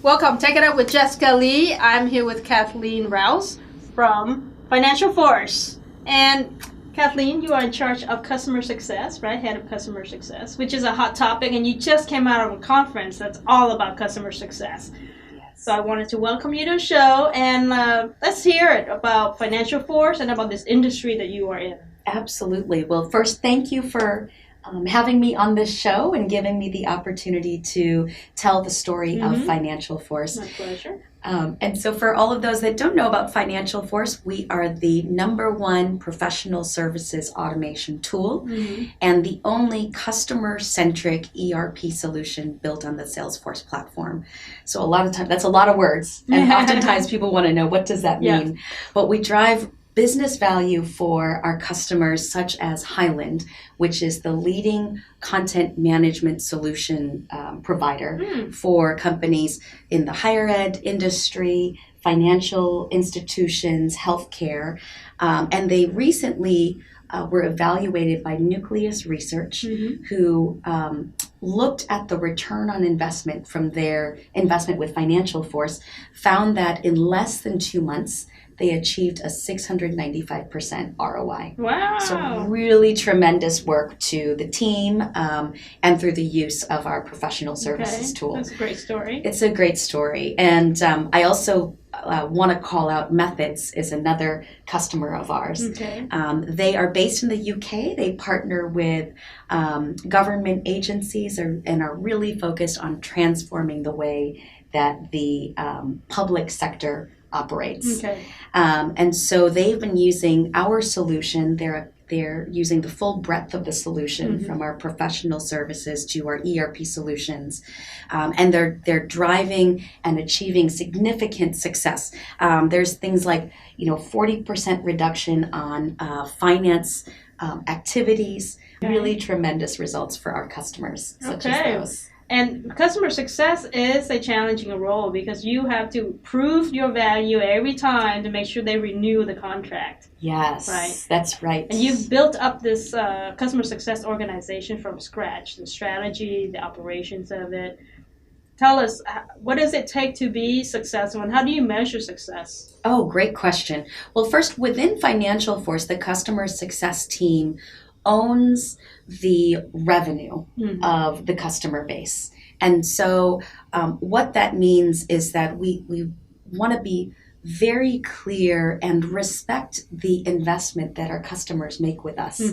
Welcome. Take It Up with Jessica Lee. I'm here with Kathleen Rouse from Financial Force. And Kathleen, you are in charge of customer success, right? Head of customer success, which is a hot topic. And you just came out of a conference that's all about customer success. Yes. So I wanted to welcome you to the show. And let's hear it about Financial Force and about this industry that you are in. Absolutely. Well, first, thank you for having me on this show and giving me the opportunity to tell the story of Financial Force. My pleasure. And so for all of those that don't know about Financial Force, we are the #1 professional services automation tool and the only customer-centric ERP solution built on the Salesforce platform. So a lot of times, that's a lot of words, and oftentimes people want to know, what does that mean? But we drive business value for our customers, such as Highland, which is the leading content management solution provider for companies in the higher ed industry, financial institutions, healthcare. And they recently were evaluated by Nucleus Research, who looked at the return on investment from their investment with Financial Force, found that in less than 2 months, they achieved a 695% ROI. Wow. So really tremendous work to the team and through the use of our professional services tool. That's a great story. It's a great story. And I also want to call out Methods is another customer of ours. Okay. They are based in the UK. They partner with government agencies and are really focused on transforming the way that the public sector operates. Okay. And so they've been using our solution. They're using the full breadth of the solution from our professional services to our ERP solutions. And they're driving and achieving significant success. There's things like 40% reduction on finance activities, really tremendous results for our customers, such as those. And customer success is a challenging role because you have to prove your value every time to make sure they renew the contract. Yes, right. That's right. And you've built up this customer success organization from scratch, the strategy, the operations of it. Tell us, what does it take to be successful and how do you measure success? Oh, great question. Well, first, within Financial Force, the customer success team owns the revenue of the customer base. And so what that means is that we want to be very clear and respect the investment that our customers make with us.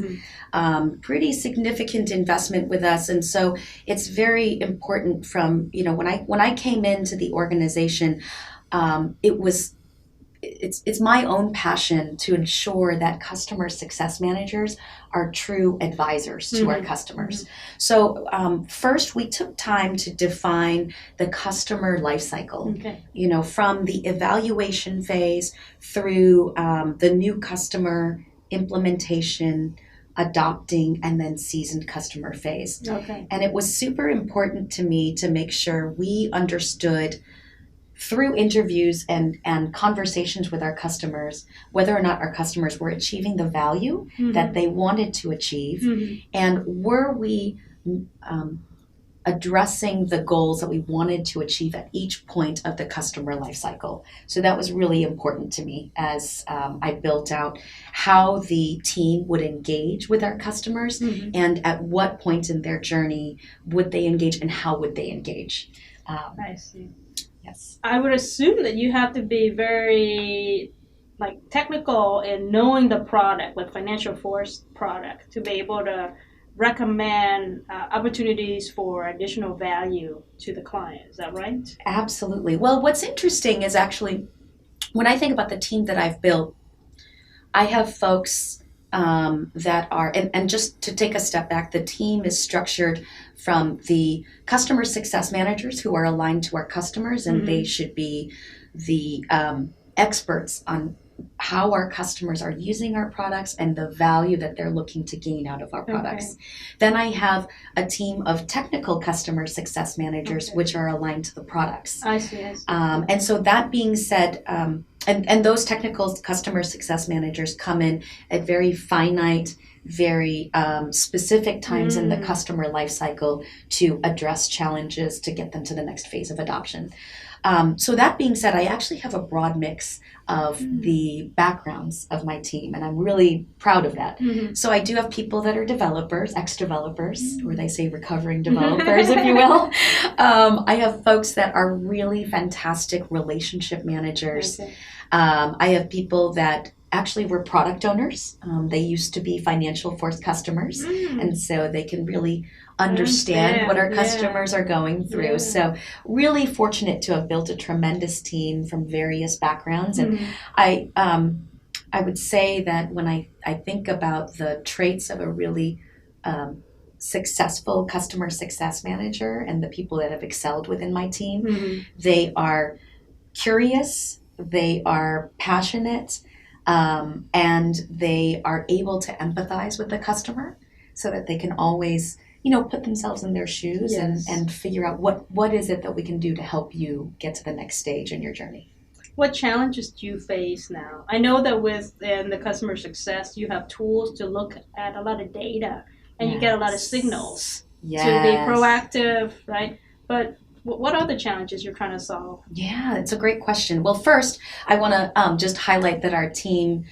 Pretty significant investment with us. And so it's very important from, when I came into the organization, it's my own passion to ensure that customer success managers are true advisors to our customers. So first, we took time to define the customer lifecycle, from the evaluation phase through the new customer implementation, adopting, and then seasoned customer phase. And it was super important to me to make sure we understood through interviews and conversations with our customers, whether or not our customers were achieving the value that they wanted to achieve, and were we addressing the goals that we wanted to achieve at each point of the customer life cycle. So that was really important to me as I built out how the team would engage with our customers and at what point in their journey would they engage and how would they engage. I see. Yes. I would assume that you have to be very technical in knowing the product, like Financial Force product, to be able to recommend opportunities for additional value to the client. Is that right? Absolutely. Well, what's interesting is actually, when I think about the team that I've built, I have folks that are, and just to take a step back, the team is structured from the customer success managers who are aligned to our customers, and they should be the experts on how our customers are using our products and the value that they're looking to gain out of our products. Then I have a team of technical customer success managers, which are aligned to the products. I see. And so that being said, and those technical customer success managers come in at very finite very specific times in the customer life cycle to address challenges to get them to the next phase of adoption. So that being said, I actually have a broad mix of the backgrounds of my team, and I'm really proud of that. So I do have people that are developers, ex-developers, or they say recovering developers, if you will. I have folks that are really fantastic relationship managers. Okay. I have people that actually were product owners. They used to be Financial Force customers, and so they can really understand what our customers are going through. So really fortunate to have built a tremendous team from various backgrounds. And I would say that when I think about the traits of a really successful customer success manager and the people that have excelled within my team, they are curious, they are passionate, and they are able to empathize with the customer so that they can always, put themselves in their shoes and figure out what is it that we can do to help you get to the next stage in your journey. What challenges do you face now? I know that within the customer success, you have tools to look at a lot of data and you get a lot of signals to be proactive, right? But what are the challenges you're trying to solve? Yeah, it's a great question. Well, first, I want to just highlight that our team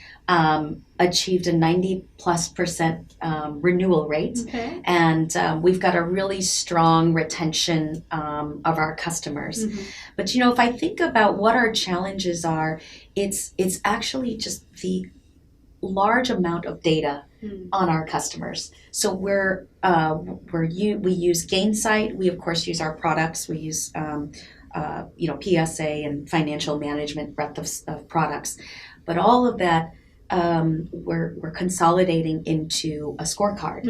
achieved a 90+% renewal rate. Okay. And we've got a really strong retention of our customers. But, if I think about what our challenges are, it's actually just the large amount of data on our customers. So we use Gainsight. We of course use our products. We use PSA and financial management breadth of products, but all of that we're consolidating into a scorecard,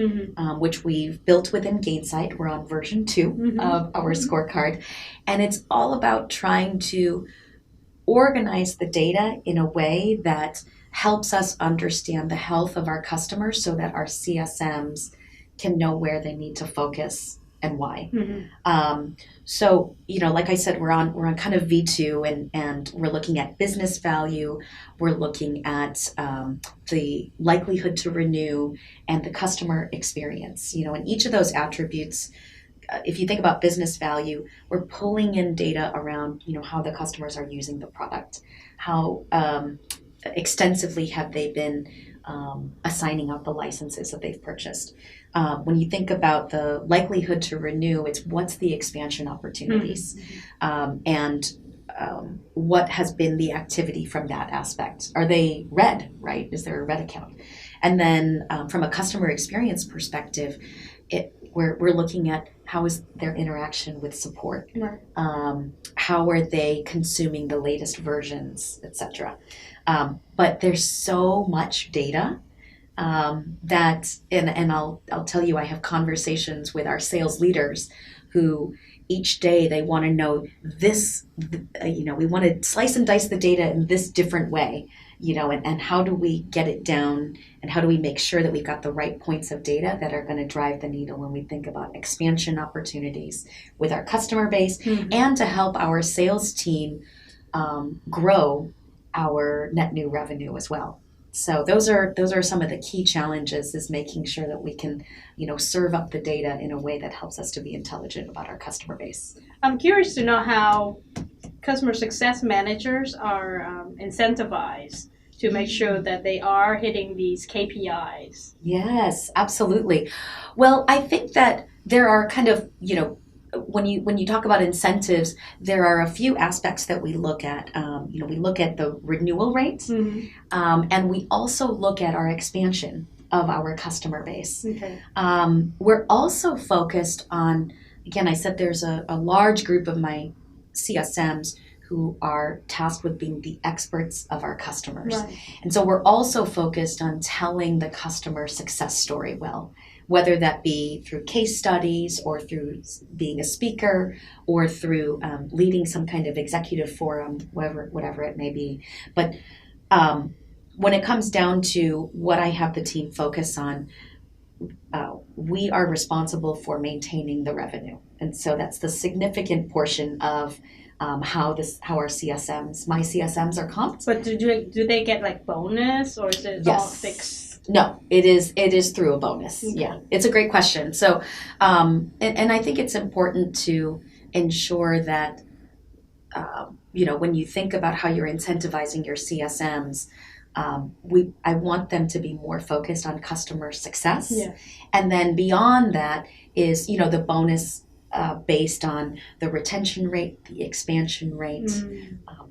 which we've built within Gainsight. We're on version 2 of our scorecard, and it's all about trying to organize the data in a way that helps us understand the health of our customers so that our CSMs can know where they need to focus and why. So, like I said, we're on kind of V2 and we're looking at business value. We're looking at the likelihood to renew and the customer experience. And each of those attributes, if you think about business value, we're pulling in data around, how the customers are using the product, how extensively have they been assigning out the licenses that they've purchased. When you think about the likelihood to renew, it's what's the expansion opportunities, and what has been the activity from that aspect. Are they red, right? Is there a red account? And then from a customer experience perspective, we're looking at how is their interaction with support, how are they consuming the latest versions, etc. But there's so much data that, and I'll tell you, I have conversations with our sales leaders who each day they want to know this, we want to slice and dice the data in this different way, and how do we get it down and how do we make sure that we've got the right points of data that are going to drive the needle when we think about expansion opportunities with our customer base and to help our sales team grow our net new revenue as well. So those are some of the key challenges, is making sure that we can, serve up the data in a way that helps us to be intelligent about our customer base. I'm curious to know how customer success managers are incentivized to make sure that they are hitting these KPIs. Yes, absolutely. Well, I think that there are kind of, when you talk about incentives, there are a few aspects that we look at. We look at the renewal rates, and we also look at our expansion of our customer base. Okay. We're also focused on, again, I said there's a large group of my CSMs who are tasked with being the experts of our customers. Right. And so we're also focused on telling the customer success story well, whether that be through case studies or through being a speaker or through leading some kind of executive forum, whatever it may be. But when it comes down to what I have the team focus on, we are responsible for maintaining the revenue. And so that's the significant portion of how our CSMs, my CSMs, are comped. But do they get like bonus, or is it all fixed? No, it is through a bonus. Okay. Yeah, it's a great question. So, and I think it's important to ensure that, when you think about how you're incentivizing your CSMs, I want them to be more focused on customer success. Yeah. And then beyond that is, the bonus based on the retention rate, the expansion rate,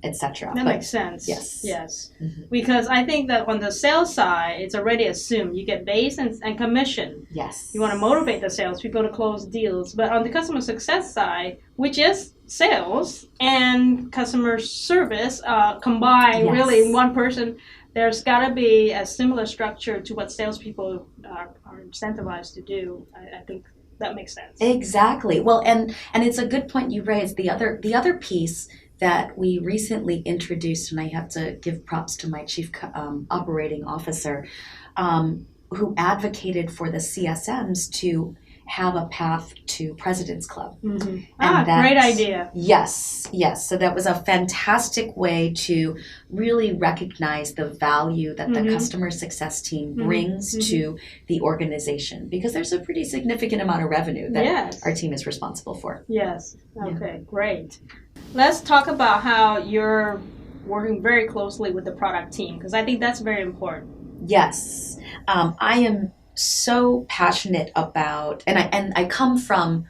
etc. That makes sense. Yes. Yes. Mm-hmm. Because I think that on the sales side, it's already assumed you get base and commission. Yes. You want to motivate the salespeople to close deals. But on the customer success side, which is sales and customer service combined Yes. really in one person, there's got to be a similar structure to what salespeople are incentivized to do. I think that makes sense. Exactly. Well, and it's a good point you raised. The other piece that we recently introduced, and I have to give props to my chief operating officer, who advocated for the CSMs to have a path to President's Club. Mm-hmm. And Great idea. Yes. So that was a fantastic way to really recognize the value that the customer success team brings to the organization, because there's a pretty significant amount of revenue that our team is responsible for. Yes. Okay, great. Let's talk about how you're working very closely with the product team, because I think that's very important. Yes. I am so passionate about, and I come from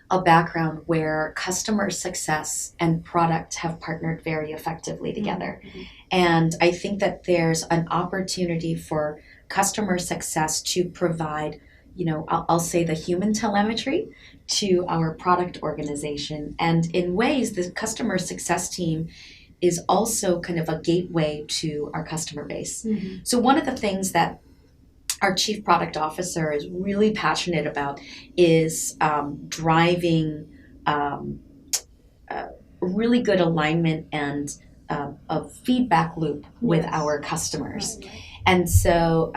a background where customer success and product have partnered very effectively together. Mm-hmm. And I think that there's an opportunity for customer success to provide, I'll say the human telemetry to our product organization. And in ways, the customer success team is also kind of a gateway to our customer base. Mm-hmm. So one of the things that our chief product officer is really passionate about is driving really good alignment and a feedback loop with our customers. Right. And so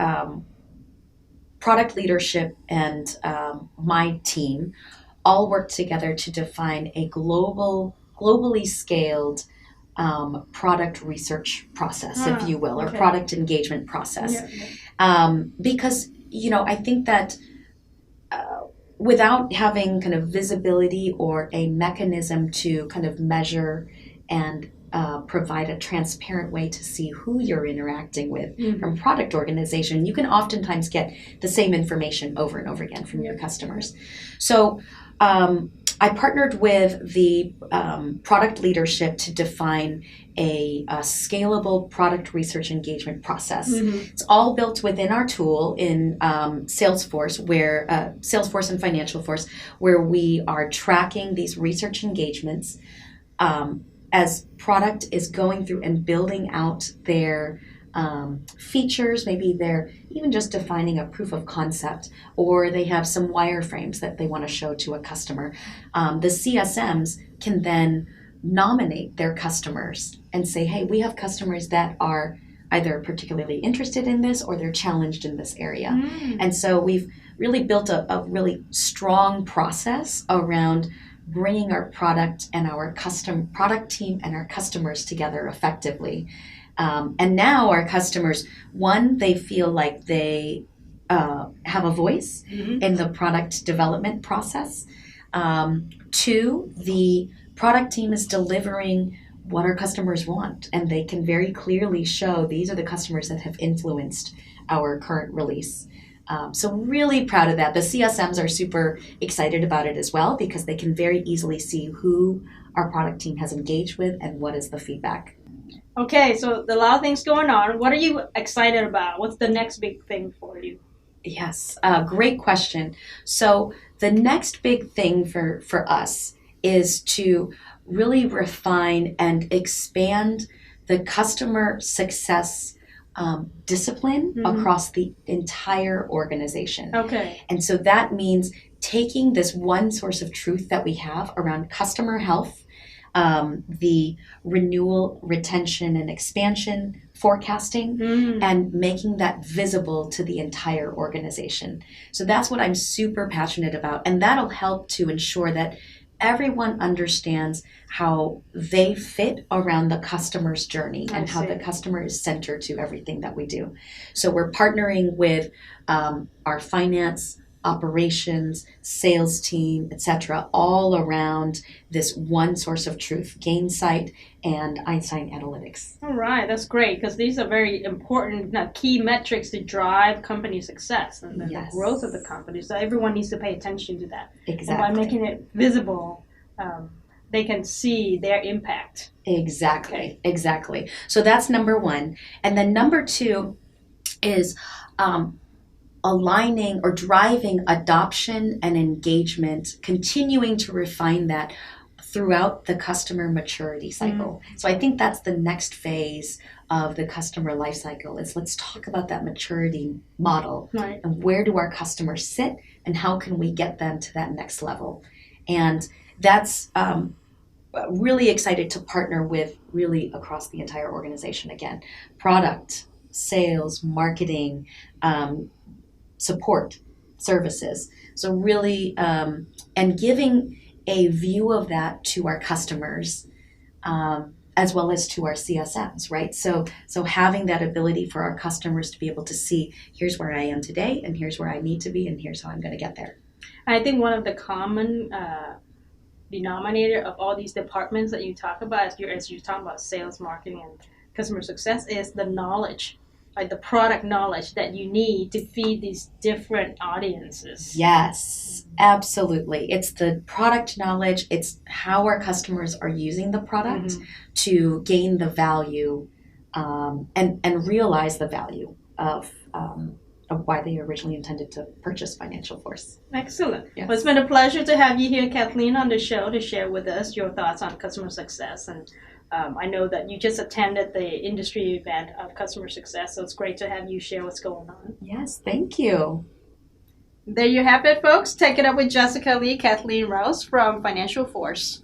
product leadership and my team all work together to define a globally scaled product research process, if you will, or product engagement process. Because, I think that without having kind of visibility or a mechanism to kind of measure and provide a transparent way to see who you're interacting with from product organization, you can oftentimes get the same information over and over again from your customers. So I partnered with the product leadership to define a scalable product research engagement process. It's all built within our tool in Salesforce, where Salesforce and Financial Force, where we are tracking these research engagements as product is going through and building out their features. Maybe they're even just defining a proof of concept, or they have some wireframes that they want to show to a customer. The CSMs can then nominate their customers and say, hey, we have customers that are either particularly interested in this or they're challenged in this area. And so we've really built a really strong process around bringing our product and our custom product team and our customers together effectively. And now our customers, one, they feel like they have a voice in the product development process. Two, the product team is delivering what our customers want, and they can very clearly show these are the customers that have influenced our current release. So really proud of that. The CSMs are super excited about it as well, because they can very easily see who our product team has engaged with and what is the feedback. Okay, so a lot of things going on. What are you excited about? What's the next big thing for you? Yes, great question. So the next big thing for us is to really refine and expand the customer success discipline across the entire organization. Okay. And so that means taking this one source of truth that we have around customer health, the renewal, retention, and expansion forecasting, and making that visible to the entire organization. So that's what I'm super passionate about. And that'll help to ensure that everyone understands how they fit around the customer's journey and how the customer is centered to everything that we do. So we're partnering with our finance, operations, sales team, etc., all around this one source of truth, Gainsight and Einstein Analytics. All right, that's great, because these are very important key metrics to drive company success and the growth of the company. So everyone needs to pay attention to that. Exactly. And by making it visible, they can see their impact. Exactly, exactly. So that's number one. And then number two is aligning or driving adoption and engagement, continuing to refine that throughout the customer maturity cycle. So I think that's the next phase of the customer life cycle is let's talk about that maturity model and where do our customers sit and how can we get them to that next level. And that's really excited to partner with really across the entire organization again. Product, sales, marketing, support, services. So really, and giving a view of that to our customers as well as to our CSMs, right? So having that ability for our customers to be able to see, here's where I am today, and here's where I need to be, and here's how I'm going to get there. I think one of the common denominator of all these departments that you talk about, as you talk about sales, marketing, and customer success, is the knowledge, like the product knowledge that you need to feed these different audiences. Yes, absolutely. It's the product knowledge. It's how our customers are using the product to gain the value and realize the value of why they originally intended to purchase Financial Force. Excellent. Yes. Well, it's been a pleasure to have you here, Kathleen, on the show to share with us your thoughts on customer success. And I know that you just attended the industry event of customer success, so it's great to have you share what's going on. Yes, thank you. There you have it, folks. Take it up with Jessica Lee, Kathleen Rouse from Financial Force.